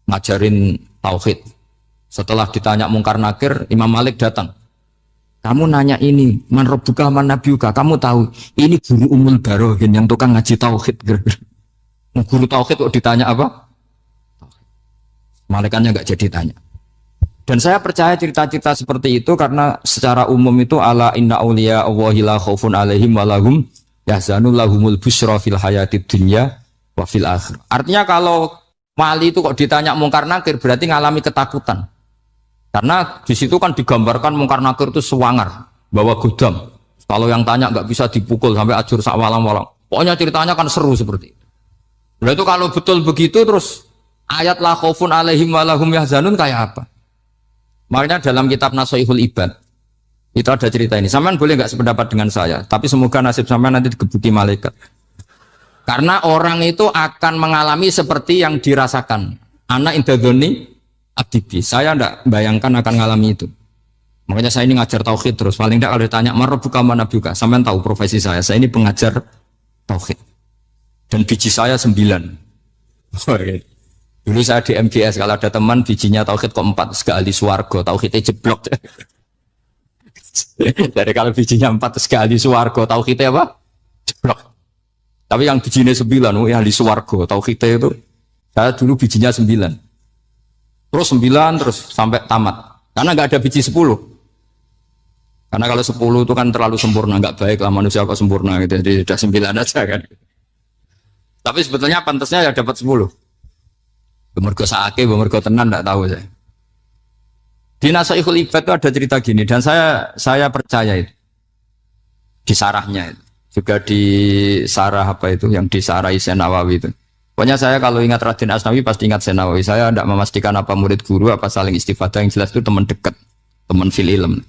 ngajarin tauhid. Setelah ditanya mungkar nakir, Imam Malik datang. Kamu nanya ini, man rabbuka man nabiyuka, kamu tahu ini guru Umul Barohin yang tukang ngaji tauhid. Guru tauhid kok ditanya apa? Malaikatnya nggak jadi tanya. Dan saya percaya cerita-cerita seperti itu karena secara umum itu ala inna auliya Allahi la khaufun alaihim walahum yahzanun lahumul busyra fil hayatid dunya wa fil akhir. Artinya kalau wali itu kok ditanya mungkar nakir berarti ngalami ketakutan. Karena di situ kan digambarkan mungkar nakir itu sewangar, bawa gudam. Kalau yang tanya nggak bisa dipukul sampai ajur sak walang-walang. Pokoknya ceritanya kan seru seperti itu. Berarti kalau betul begitu terus ayat la khaufun alaihim walahum yahzanun kayak apa? Makanya dalam kitab Nashihul Ibad itu ada cerita ini. Sampean boleh nggak sependapat dengan saya, tapi semoga nasib sampean nanti digebuki malaikat. Karena orang itu akan mengalami seperti yang dirasakan. Anak indadzoni abdibi, saya tidak bayangkan akan mengalami itu. Makanya saya ini ngajar tauhid terus. Paling tidak kalau ditanya marabbuka man nabiyuka, sampean tahu profesi saya ini pengajar tauhid. Dan biji saya 9. Dulu saya di MGS, kalau ada teman bijinya tauhid kok 4, segala ahli swarga, tauhidnya jeblok. Dari kalau bijinya 4 segala ahli swarga, tauhidnya apa? Jeblok. Tapi yang bijinya 9, ahli swarga, tauhidnya itu, saya dulu bijinya 9. Terus 9 terus sampai tamat. Karena nggak ada biji 10. Karena kalau 10 itu kan terlalu sempurna, nggak baik lah manusia kok sempurna gitu. Jadi sudah 9 aja kan. Tapi sebetulnya pantasnya ya dapat 10. Bemergo saake, bemergo tenan enggak tahu saya. Di Nashihul Ibad itu ada cerita gini dan saya percaya itu. Di sarahnya itu. juga di Sarah apa itu yang di Sarah Isen Nawawi itu. Pokoknya saya kalau ingat Raden Asnawi pasti ingat Senawawi. Saya tidak memastikan apa murid guru apa saling istifadah, yang jelas itu teman dekat, teman fil ilm.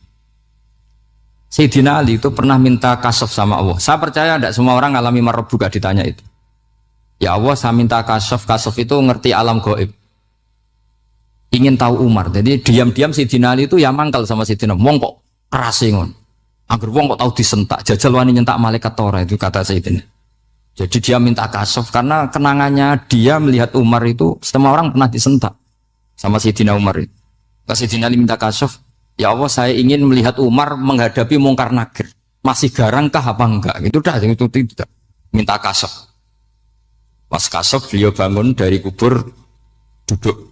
Sayyidina Ali itu pernah minta kasaf sama Allah. Saya percaya tidak semua orang alami marbuka ditanya itu. Ya Allah, saya minta kasaf. Kasaf itu ngerti alam gaib. Ingin tahu Umar. Jadi diam-diam Sayyidina Ali itu ya mangkal sama Sayyidina. Wong kok keras ingon. Angger wong kok tahu disentak, jajal wani nyentak malaikat Tora, itu kata Sayyidina. Jadi dia minta kasaf karena kenangannya dia melihat Umar itu semua orang pernah disentak sama Sayyidina Umar itu. Sayyidina Ali minta kasaf, ya Allah saya ingin melihat Umar menghadapi mungkar nakir. Masih garangkah apa enggak? Itu dah, itu tidak. Minta kasaf. Pas kasaf beliau bangun dari kubur, duduk.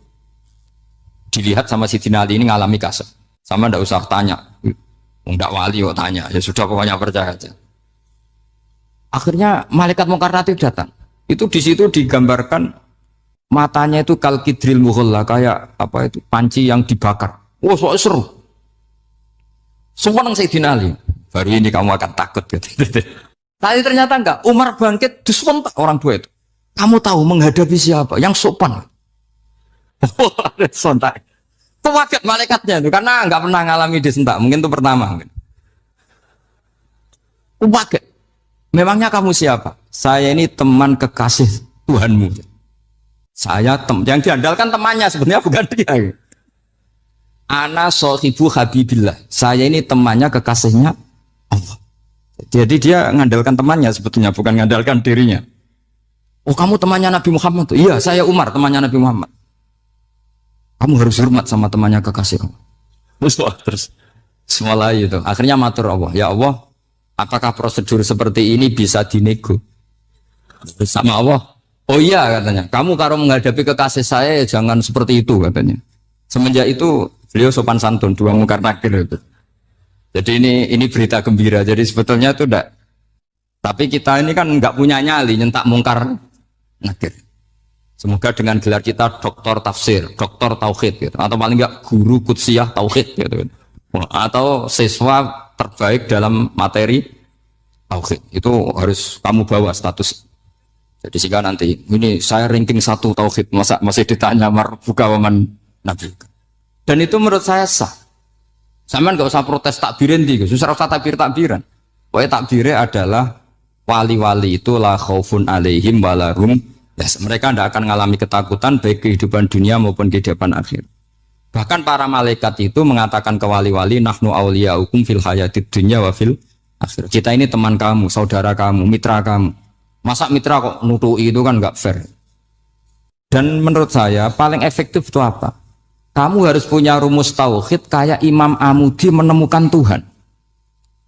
Dilihat sama Sayyidina Ali ini ngalami kasaf. Sama ndak usah tanya. Enggak wali kok tanya, ya sudah pokoknya percaya aja. Akhirnya malaikat mungkar nakir datang. Itu di situ digambarkan matanya itu kalkidril mughalla, kayak apa itu panci yang dibakar. Wah, so seru. Semua nang Sayyidina Ali. Baru ini kamu akan takut gitu. Tapi ternyata enggak. Umar bangkit disentak orang tua itu. Kamu tahu menghadapi siapa? Yang sopan. Wah, sontak. Kaget malaikatnya itu karena nggak pernah ngalami disentak, mungkin itu pertama. Kaget. Memangnya kamu siapa? Saya ini teman kekasih Tuhanmu. Saya yang diandalkan temannya sebenarnya bukan dia. Ana sohibu habibillah. Saya ini temannya kekasihnya Allah. Jadi dia mengandalkan temannya sebetulnya bukan mengandalkan dirinya. Oh kamu temannya Nabi Muhammad? Iya saya Umar temannya Nabi Muhammad. Kamu harus hormat sama temannya kekasih kamu. Terus mulai itu. Akhirnya matur Allah. Ya Allah, apakah prosedur seperti ini bisa dinego? Sama Allah. Oh iya katanya. Kamu kalau menghadapi kekasih saya jangan seperti itu katanya. Semenjak itu beliau sopan santun, dua mungkar nakir itu. Jadi ini berita gembira. Jadi sebetulnya itu enggak. Tapi kita ini kan enggak punya nyali nyentak mungkar nakir. Semoga dengan gelar kita doktor tafsir, doktor tauhid gitu. Atau paling enggak guru kudsiyah tauhid gitu. Atau siswa terbaik dalam materi tauhid. Itu harus kamu bawa status. Jadi sehingga nanti ini saya ranking 1 tauhid, masa masih ditanya marbuka waman nabi. Dan itu menurut saya sah. Sampean enggak usah protes takbirin di, susah usah takbiran. Pokoknya takbirnya adalah wali-wali itu la khaufun alaihim walahum. Yes, mereka tidak akan mengalami ketakutan baik kehidupan dunia maupun kehidupan akhir. Bahkan para malaikat itu mengatakan ke wali-wali nahnu auliyaukum fil hayatid dunya wa fil akhir. Kita ini teman kamu, saudara kamu, mitra kamu. Masa mitra kok nutui itu kan nggak fair. Dan menurut saya paling efektif itu apa? Kamu harus punya rumus tauhid kayak Imam Amudi menemukan Tuhan.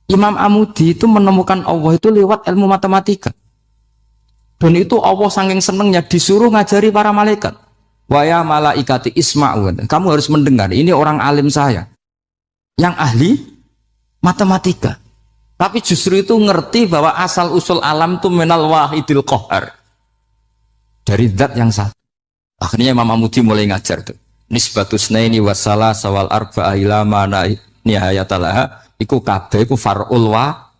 Imam Amudi itu menemukan Allah itu lewat ilmu matematika. Dan itu Allah saking senengnya disuruh ngajari para malaikat. Wa ya malaikati isma'u. Kamu harus mendengar, ini orang alim saya yang ahli matematika. Tapi justru itu ngerti bahwa asal usul alam itu minal wahidil qahar. Dari zat yang satu. Akhirnya Imam Amudi mulai ngajar tuh. Nisbatus naini wassalah sawal arba'a ila ma nihayatalaha iku kabeh iku far'ul wa